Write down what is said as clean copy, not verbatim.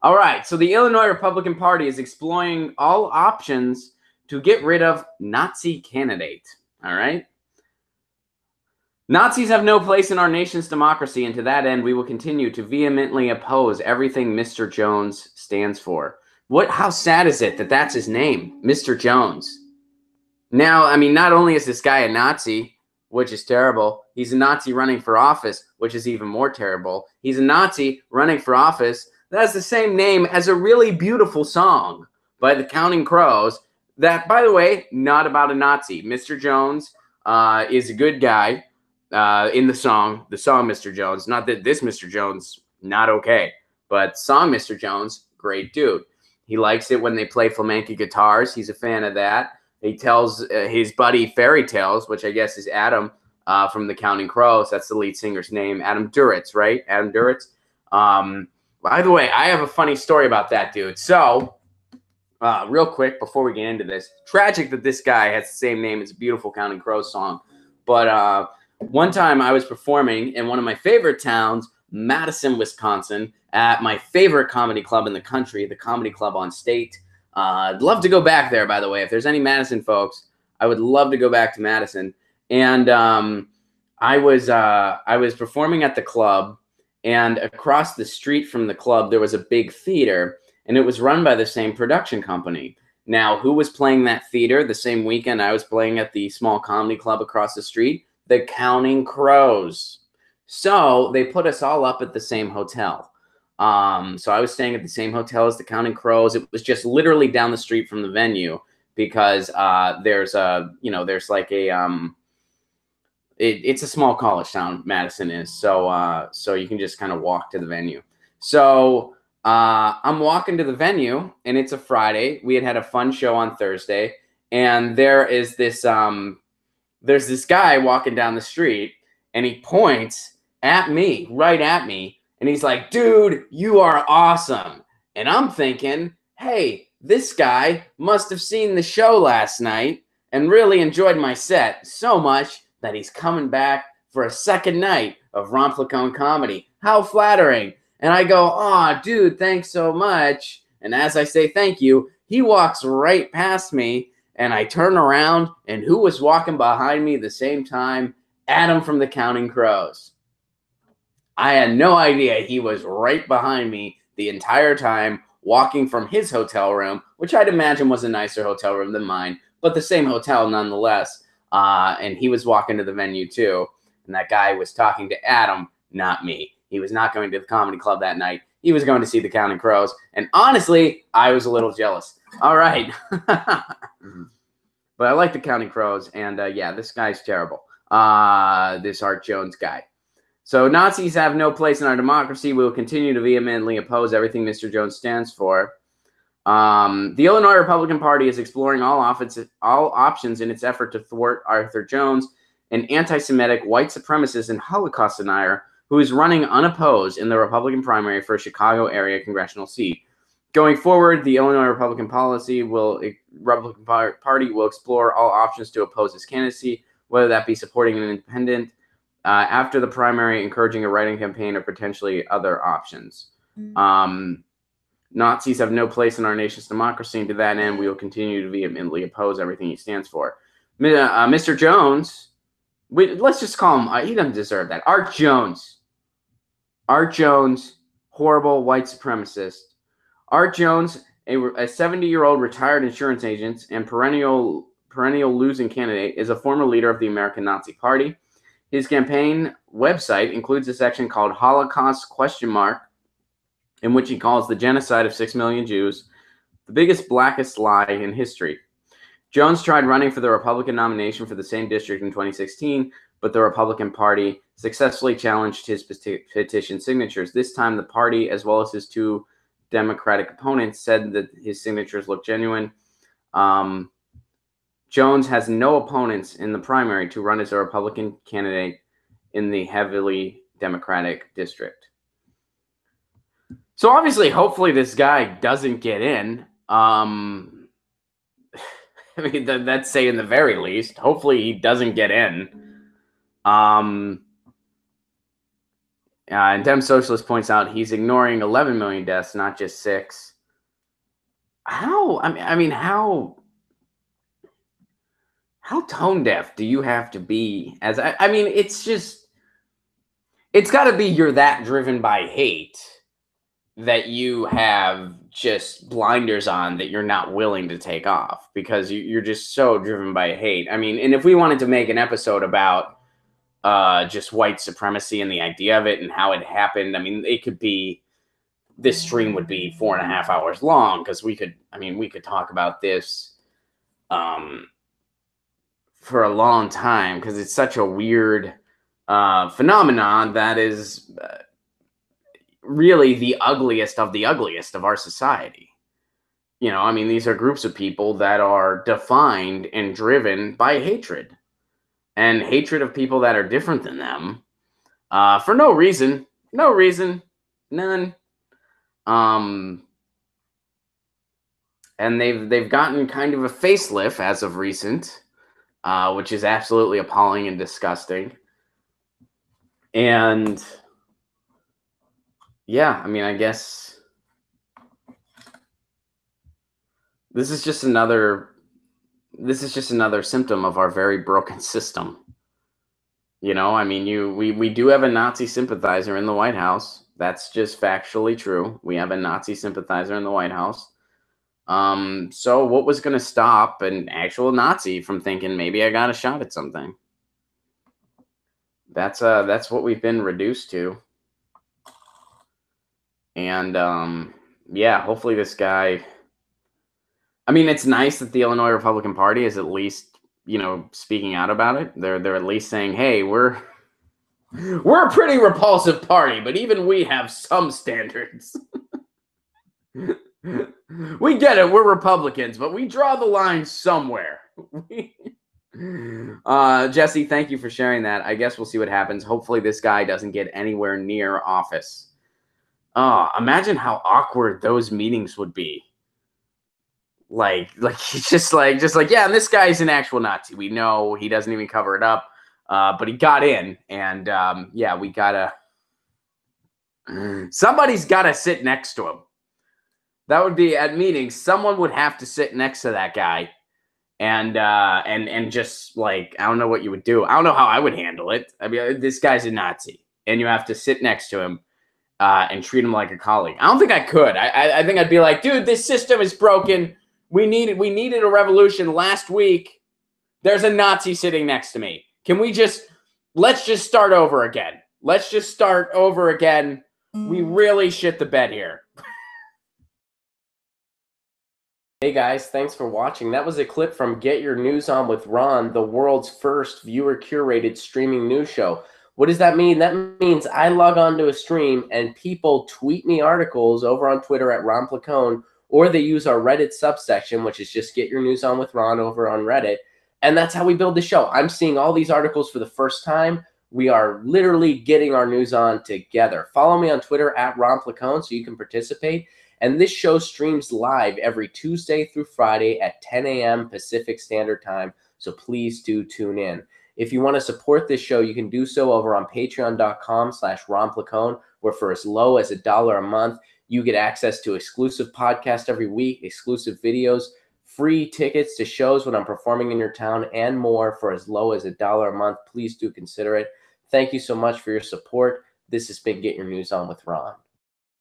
All right, so the Illinois Republican Party is exploring all options to get rid of Nazi candidate. All right. Nazis have no place in our nation's democracy, and to that end, we will continue to vehemently oppose everything Mr. Jones stands for. How sad is it that that's his name, Mr. Jones? Now, I mean, not only is this guy a Nazi, which is terrible, he's a Nazi running for office, which is even more terrible. He's a Nazi running for office that has the same name as a really beautiful song by the Counting Crows that, by the way, not about a Nazi. Mr. Jones is a good guy in the song Mr. Jones. Not that this Mr. Jones, not okay, but song Mr. Jones, great dude. He likes it when they play flamenco guitars. He's a fan of that. He tells his buddy fairy tales, which I guess is Adam from the Counting Crows. That's the lead singer's name, Adam Duritz, right? Adam Duritz. By the way, I have a funny story about that dude. So, real quick before we get into this, tragic that this guy has the same name as a beautiful Counting Crows song. But one time I was performing in one of my favorite towns, Madison, Wisconsin, at my favorite comedy club in the country, the Comedy Club on State. I'd love to go back there, by the way. If there's any Madison folks, I would love to go back to Madison. And I was performing at the club, and across the street from the club, there was a big theater, and it was run by the same production company. Now, who was playing that theater the same weekend I was playing at the small comedy club across the street? The Counting Crows. So they put us all up at the same hotel. So I was staying at the same hotel as the Counting Crows. It was just literally down the street from the venue because there's like a it's a small college town, Madison is. So you can just kind of walk to the venue. So I'm walking to the venue, and it's a Friday. We had a fun show on Thursday, and there's this guy walking down the street, and he points at me, right at me. And he's like, dude, you are awesome. And I'm thinking, hey, this guy must have seen the show last night and really enjoyed my set so much that he's coming back for a second night of Placone comedy. How flattering. And I go, aw, dude, thanks so much. And as I say thank you, he walks right past me, and I turn around, and who was walking behind me at the same time? Adam from the Counting Crows. I had no idea he was right behind me the entire time, walking from his hotel room, which I'd imagine was a nicer hotel room than mine, but the same hotel nonetheless. And he was walking to the venue too. And that guy was talking to Adam, not me. He was not going to the comedy club that night. He was going to see the Counting Crows. And honestly, I was a little jealous. All right. But I like the Counting Crows. And yeah, this guy's terrible. This Art Jones guy. So Nazis have no place in our democracy. We will continue to vehemently oppose everything Mr. Jones stands for. The Illinois Republican Party is exploring all options in its effort to thwart Arthur Jones, an anti-Semitic, white supremacist, and Holocaust denier who is running unopposed in the Republican primary for a Chicago area congressional seat. Going forward, the Illinois Republican Party will explore all options to oppose his candidacy, whether that be supporting an independent, after the primary, encouraging a write-in campaign, or potentially other options. Nazis have no place in our nation's democracy, and to that end, we will continue to vehemently oppose everything he stands for. Mr. Jones, let's just call him, he doesn't deserve that. Art Jones, horrible white supremacist. Art Jones, a 70-year-old retired insurance agent and perennial losing candidate, is a former leader of the American Nazi Party. His campaign website includes a section called Holocaust ? In which he calls the genocide of 6 million Jews the biggest, blackest lie in history. Jones tried running for the Republican nomination for the same district in 2016, but the Republican Party successfully challenged his petition signatures. This time, the party, as well as his two Democratic opponents, said that his signatures looked genuine. Jones has no opponents in the primary to run as a Republican candidate in the heavily Democratic district. So obviously, hopefully this guy doesn't get in. I mean, that's saying the very least. Hopefully he doesn't get in. And Dem Socialist points out he's ignoring 11 million deaths, not just 6. How? I mean, how tone deaf do you have to be? I mean, it's just, it's got to be you're that driven by hate that you have just blinders on that you're not willing to take off because you're just so driven by hate. I mean, and if we wanted to make an episode about just white supremacy and the idea of it and how it happened, I mean, it could be, this stream would be 4.5 hours long because we could talk about this for a long time because it's such a weird phenomenon that is really the ugliest of our society. You know, I mean, these are groups of people that are defined and driven by hatred and hatred of people that are different than them for no reason, none. And they've gotten kind of a facelift as of recent, which is absolutely appalling and disgusting. And yeah, I mean, I guess this is just another symptom of our very broken system. You know, I mean, we do have a Nazi sympathizer in the White House. That's just factually true. We have a Nazi sympathizer in the White House. So what was going to stop an actual Nazi from thinking maybe I got a shot at something? That's what we've been reduced to. And yeah, hopefully this guy, I mean, it's nice that the Illinois Republican Party is at least, you know, speaking out about it. They're at least saying, "Hey, we're a pretty repulsive party, but even we have some standards." We get it, we're Republicans, but we draw the line somewhere. Jesse, thank you for sharing that. I guess we'll see what happens. Hopefully this guy doesn't get anywhere near office. Imagine how awkward those meetings would be. Like just like, yeah, and this guy's an actual Nazi. We know he doesn't even cover it up. But he got in, and yeah, we gotta, somebody's gotta sit next to him. That would be, at meetings, someone would have to sit next to that guy and just, like, I don't know what you would do. I don't know how I would handle it. I mean, this guy's a Nazi, and you have to sit next to him and treat him like a colleague. I don't think I could. I think I'd be like, dude, this system is broken. We needed a revolution last week. There's a Nazi sitting next to me. Can we let's just start over again. Let's just start over again. We really shit the bed here. Hey guys, thanks for watching. That was a clip from Get Your News On with Ron, the world's first viewer-curated streaming news show. What does that mean? That means I log on to a stream and people tweet me articles over on Twitter at Ron Placone, or they use our Reddit subsection, which is just Get Your News On with Ron over on Reddit. And that's how we build the show. I'm seeing all these articles for the first time. We are literally getting our news on together. Follow me on Twitter at Ron Placone so you can participate. And this show streams live every Tuesday through Friday at 10 a.m. Pacific Standard Time. So please do tune in. If you want to support this show, you can do so over on patreon.com/Ron Placone, where for as low as $1 a month, you get access to exclusive podcasts every week, exclusive videos, free tickets to shows when I'm performing in your town, and more for as low as $1 a month. Please do consider it. Thank you so much for your support. This has been Get Your News On with Ron.